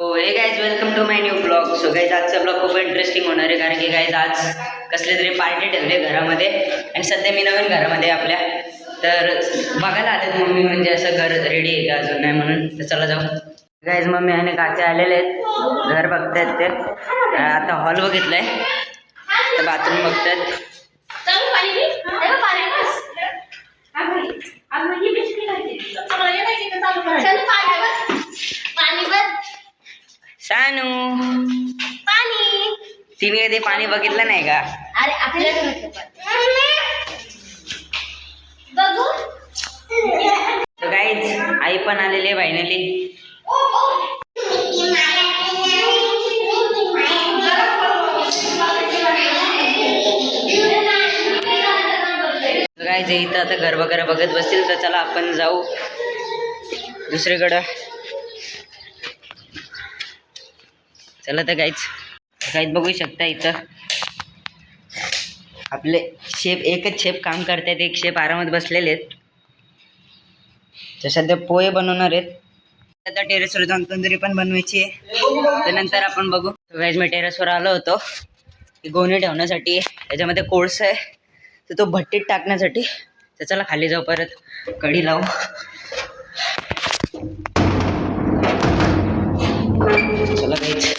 हो hey guys welcome to my new blog. So guys आजचा blog खूप interesting होणार आहे कारण की गाईज आज कसले तरी पार्टी ठेवले घरामध्ये आणि सध्या मी नवीन घरामध्ये आपल्या तर बघायला आलेत मम्मी म्हणजे असं घर रेडी आहे का अजून नाही म्हणून तर चला जाऊ. गाईज मम्मी आणि काचे आलेले आहेत घर बघतायत ते आता हॉल बघितलाय तर बाथरूम बघतायत. सानू तिने कधी पाणी बघितलं नाही का? अरे आपल्या तर गाईज आई पण आलेली आहे फायनली. गाईज इथं आता घर वगैरे बघत बसतील तर चला आपण जाऊ दुसरीकडं. चला तर गाईज बघू शकता इथं आपले शेफ एकच शेफ काम करतात, एक शेफ आरामात बसलेले आहेत. तर सध्या पोहे बनवणार आहेत. आता टेरेसवर जाऊन तंदुरी पण बनवायची आहे त्यानंतर आपण बघू. गाईज मी टेरेसवर आलो होतो की गोणी ठेवण्यासाठी, त्याच्यामध्ये कोळसा आहे तर तो भट्टीत टाकण्यासाठी. तर चला खाली जाऊ परत कढी लावू. चला गाईज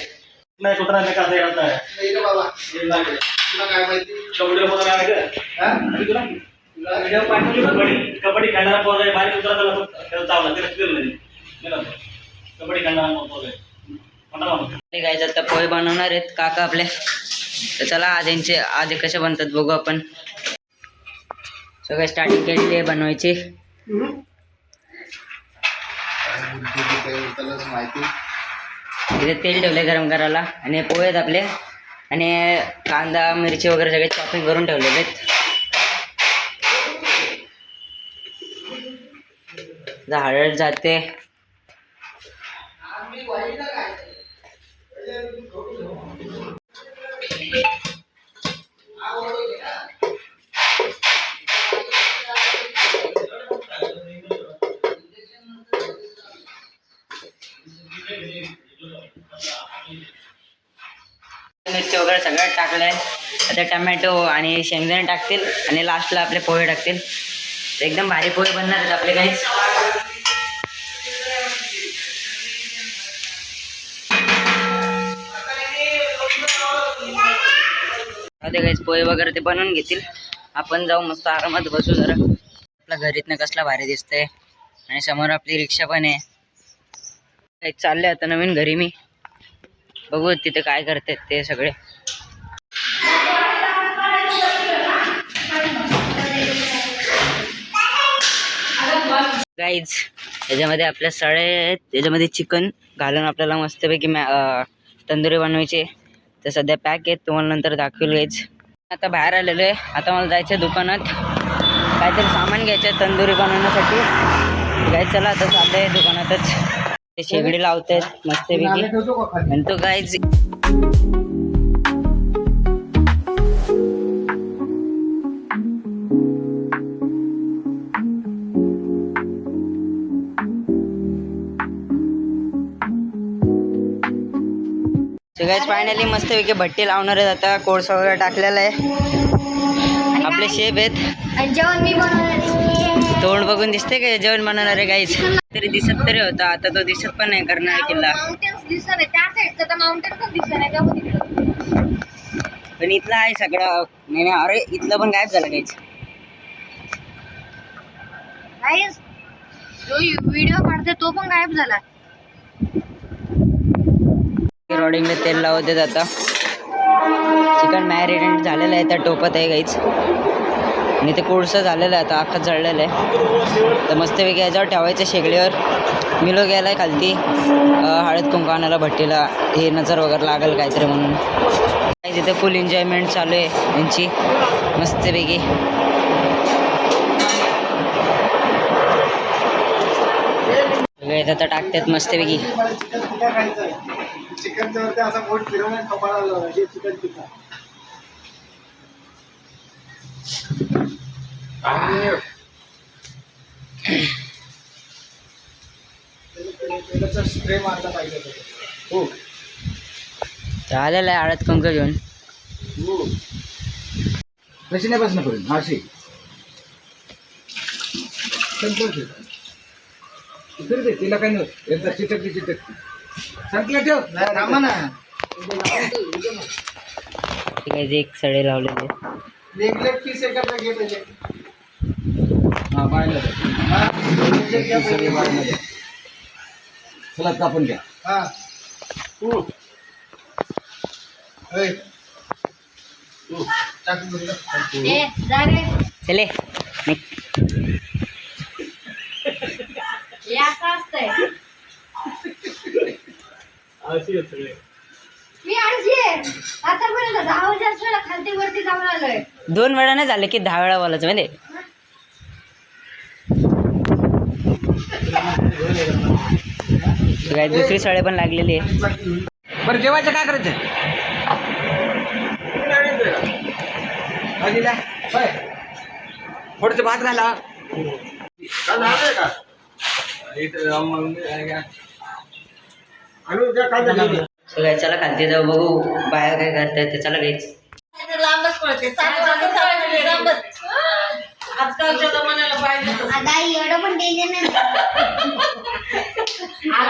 नाही कुत्रा नाही कसं करताय नाही रे बाबा हे लागले तुला काय माहिती कबड्डी मध्ये काय का आणि तुला व्हिडिओ पाठवली कबड्डी खेळणारा पोरगा आहे बाहेर उतरा त्याला चावला त्याला क्लिअर नाही कबड्डी खेळणारा पोरगा आहे म्हणा. गाईज आता पोहे बनवणार आहेत काका आपले. तर चला आज यांचे आज कसे बनतात बघू आपण. सगळं स्टार्टिंग केलेली आहे बनवायची. इथे तेल ठेवले गरम करायला आणि पोहे आहेत आपले आणि कांदा मिरची वगैरे सगळे चॉपिंग करून ठेवलेले आहेत. हळद जाते. मिरची वगैरे सगळं टाकलंय. आता टमॅटो आणि शेंगदाणे टाकतील आणि लास्टला आपले पोहे टाकतील. एकदम भारी पोहे बनणार आहेत आपले गाईज. आता गाईज पोहे वगैरे ते बनवून घेतील. आपण जाऊ मस्त आरामात बसू जरा. आपल्या घरीतनं कसला भारी दिसतंय आणि समोर आपली रिक्षा पण आहे. काही चालले आता नवीन घरी मी. बघू तिथे काय करतात ते सगळे. गाईज त्याच्यामध्ये आपल्या सळे आहेत, त्याच्यामध्ये चिकन घालून आपल्याला मस्तपैकी तंदुरी बनवायची. तर सध्या पॅक आहेत, तुम्हाला नंतर दाखवेल. गाईज आता बाहेर आलेलो आहे. आता मला जायचं आहे दुकानात, काहीतरी सामान घ्यायचं आहे तंदुरी बनवण्यासाठी. गाईज चला आता चाललं आहे दुकानातच. ते शेगडी लावतायत मस्तपैकी म्हणतो गाईज. गाईज फायनली मस्तपैकी भट्टी लावणार आहेत. आता कोळसा वगैरे टाकलेला आहे. आपले शेफ आहेत. जेवण मी बनवणार. तोंड बघून दिसते का जेवण बनवणार आहे गाईज. तरी दिसत तरी होता, आता तो दिसत पण नाही. करणार किल्ला पण इथला आहे सगळं. नाही अरे इथलं पण गायब झालं गाईज. व्हिडिओ काढते तो पण गायब झाला. रोडिंगला तेल लावते. आता चिकन मॅरिनेट झालेलं आहे त्या टोपात आहे गाईज आणि ते कोळसं झालेलं आहे आता अख्खं जळलेलं आहे. तर मस्तपैकी याच्यावर ठेवायचं शेगडीवर. मिलो गेला आहे खालती हळद कुंकू आणायला भट्टीला. हे नजर वगैरे लागेल काहीतरी म्हणून. तिथे फुल एन्जॉयमेंट चालू आहे यांची मस्तपैकी. आता टाकतात मस्तपैकी. चिकनच्या असा बोट फिरवून कपाळाला चिकन टिक्का स्प्रे मारला पाहिजे. हो तर आलेला आहे हळद कुंकू घेऊन. हो कशी नाही बसणं करून अशी दे तिला काही नाही एकदा चिटक संपलं ठेव थांबा ना. काही एक सडे लावलेले. हा बायला चला कापून घ्या. ए, जा रे. चले निघ. हे असं असतंय. मी आळशी आहे. आतापर्यंत 10 वेळा खालती वरती जाऊन आलोय. 2 वेळा नाही झाले की 10 वेळा बोलायचं म्हणजे. काय दुसरी सळे पण लागलेली आहे. बरं जेवायचं काय करायचं थोडंसं भात घाला. So guys, चला खालती जाऊ बघू बाया काय करतायत ते. चला गाईच. आता एवढं पण डेंजर नाही.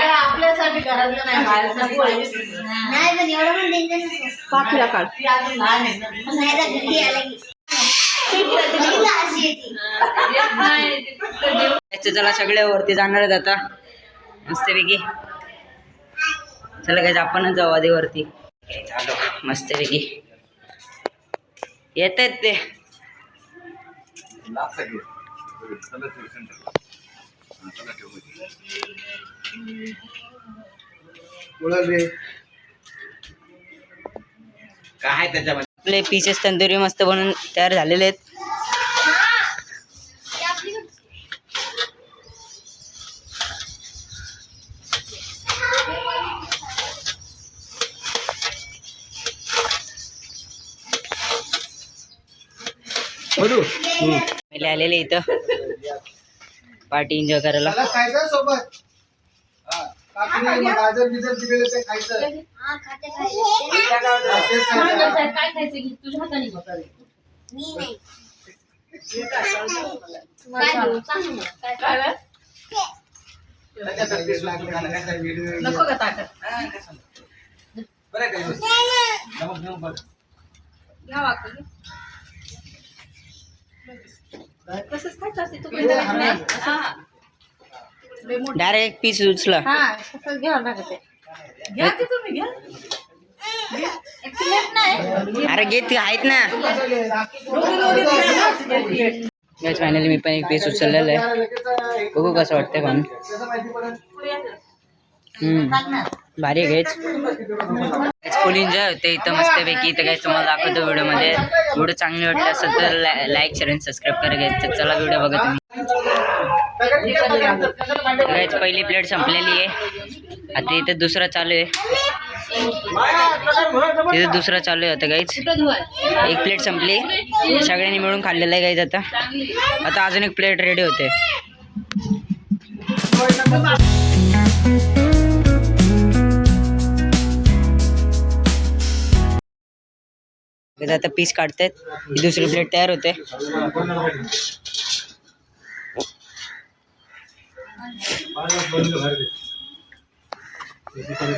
आपल्यासाठी घरातलं नाही बाहेरसाठी नाही पण एवढं पण डेंजर नाही. पाखीला काढ. नाही तर घरी आला की अशी येते. चला सगळे वरती जाणार आहेत आता मस्तपैकी. चला गाईज आपणच जाऊ आधी वरती. मस्तपैकी येत आहेत ते. काय त्याच्यामध्ये आपले पीसेस तंदुरी मस्त बनून तयार झालेले आहेत. पहिले आलेले इथं पार्टी एन्जॉय करायला. खायचं सोबत गाजर बिजर दिलेलं ते खायचं. हा खाते काय खायचं की तुझ्या हाताने बघा. मी नाही. नको का ताकद घ्यावा तसंच खायचं असते तू डायरेक्ट पीस उचला. हा तसंच घ्यावं लागत आहे. घ्या की तुम्ही घ्या. अरे घेत आहेत ना. फायनली मी पण एक पीस उचललेलं आहे. बघू कसं वाटतंय पण. भारी घ्यायच. फुल एन्जॉय होते इथं मस्तपैकी. इथं काय तुम्हाला दाखवतो व्हिडिओमध्ये. व्हिडिओ चांगली वाटली असेल तर लाईक शेअर आणि सबस्क्राईब करा घ्यायचं. चला व्हिडिओ बघा तुम्ही. गाईज पहिली प्लेट संपलेली आहे. आता इथं दुसरा चालू आहे. तिथं दुसरा चालू आहे आता गाईज. एक प्लेट संपली. सगळ्यांनी मिळून खाल्लेलं आहे गाईज. आता अजून एक प्लेट रेडी होते. आता पीस काढतायत. ही दुसरी प्लेट तयार होते.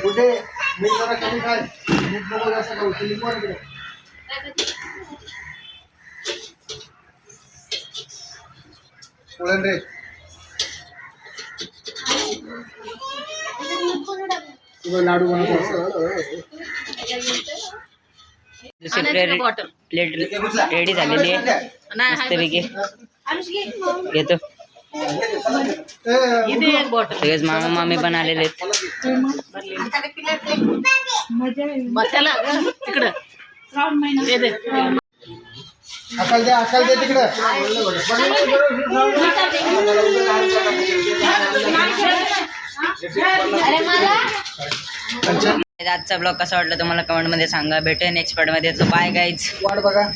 कुठे मीठ जरा कमी खाय. मीठ नको जास्त खाऊ. लिंबू आण इकडे. पोळण रे तुला लाडू बनवतो. दुसरी प्लेट रेडी झालेली आहे मस्तपैकी. घेतो. सगळेच मामा मामी पण आलेले आहेत. तिकडं अकल दे तिकडं. आजचा ब्लॉग कसा वाटला तुम्हाला कमेंट मध्ये सांगा. भेटूया नेक्स्ट पार्ट मध्ये. Bye guys. वाट बघा.